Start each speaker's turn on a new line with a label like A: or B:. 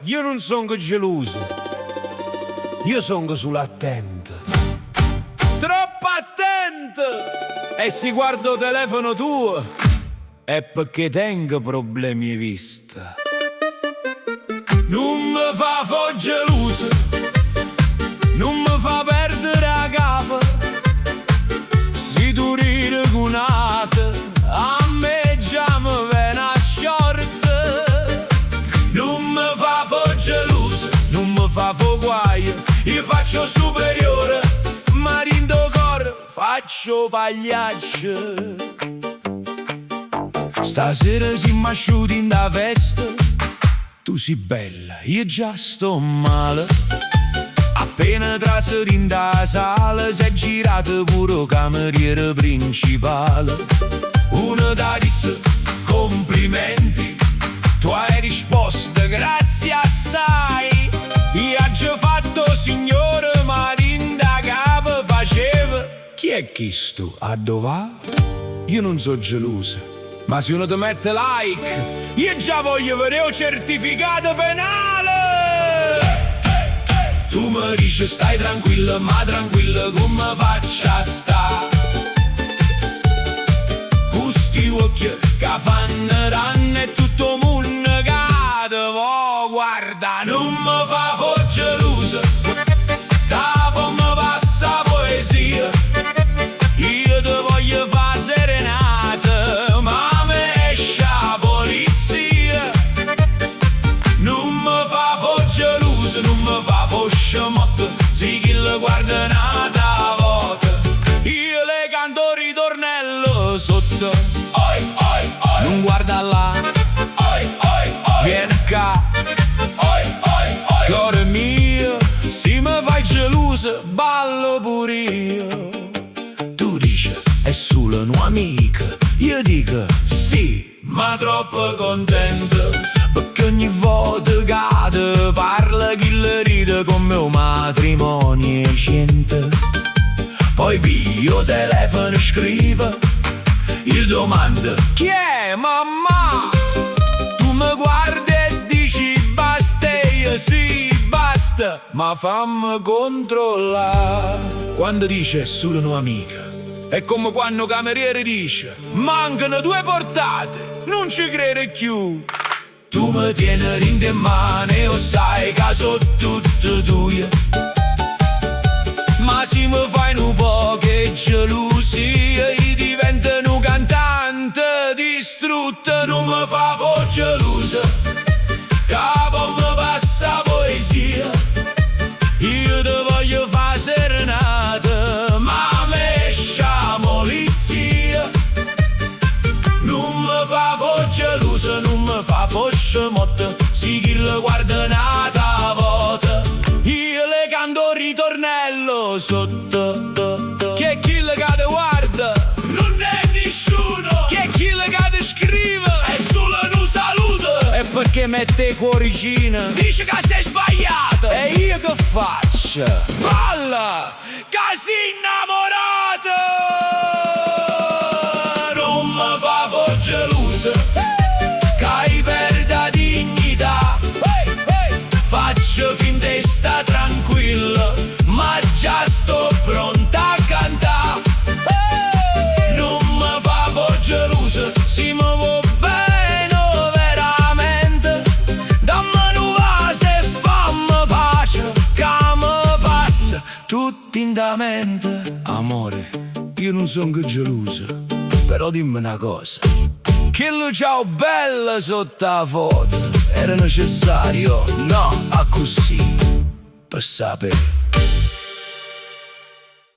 A: io non sono geloso, io sono solo attento. Troppo attento! E se guardo il telefono tuo è perché tengo problemi di vista. Non mi fa geloso, non mi fa perdere la capa. Se tu ridi con un'altra, a me già mi viene a short. Non mi fa geloso, non mi fa guaio, io faccio superiore, ma rindo cor faccio pagliaccio. Stasera siamo asciuti in da festa, tu sei bella, io già sto male. Appena traseri in da sala, si è girato pure cameriere principale. Uno da detto complimenti, tu hai risposto grazie assai. Io ho già fatto signore, ma in da capo faceva. Chi è questo? A dov'è? Io non so gelosa, ma se uno ti mette like, io già voglio vedere il certificato penale. Tu mi dici stai tranquilla, ma tranquilla come faccio a sta? Questi occhi che fanno danno e tutto mondo che te vo guarda. Non mi fa gelosa, capo mi passa poesia. Io te voglio fa serenata, ma me esce la polizia. Non mi fa gelosa, non mi fa scemotto, sì chi le guarda nata volta. Io le canto ritornello sotto. Oi, oi, oi. Non guarda là. Oi, oi, oi. Vieni qua. Oi, oi, oi. Cuore mio, se mi fai gelosa, ballo pure io. Tu dici, è solo un'amica. Io dico, sì, ma troppo contento, perché ogni volta che te parla chi le ride come un matrimonio recente. Poi pio telefono e scrivo, io domando, chi è mamma? Tu mi guardi e dici basta, e io sì, basta, ma fammi controllare. Quando dice è solo un'amica, è come quando il cameriere dice mancano 2 portate, non ci crede più. Tu mi tieni in mano e lo sai che sono tutte tue, ma se mi fai un po' che gelosia, io divento un cantante distrutto. Non mi fa gelosa, capo mi passa poesia. Io te voglio fa serenata, ma me esce la polizia. Non mi fa gelosa, non mi fa scemotto, sì chi le guarda nata volta. Io le canto ritornello sotto. Che chi le cade guarda? Non è nessuno. Che chi le cade scrive? È solo un saluto. E perché mette cuoricina? Dice che sei sbagliato. E io che faccio? Balla, che sei innamorato. Non mi fa gelosa, che hai perda dignità. Faccio finta di sta tranquilla, ma già sto pronta a cantare. Non mi fa gelosa, si muove bene veramente. Dammi un vaso e fammi pace, che mi passa tutto in da mente. Amore, io non sono gelosa, però dimmi una cosa, che lo ciao bella sotto la foto era necessario? No, a così, per sapere.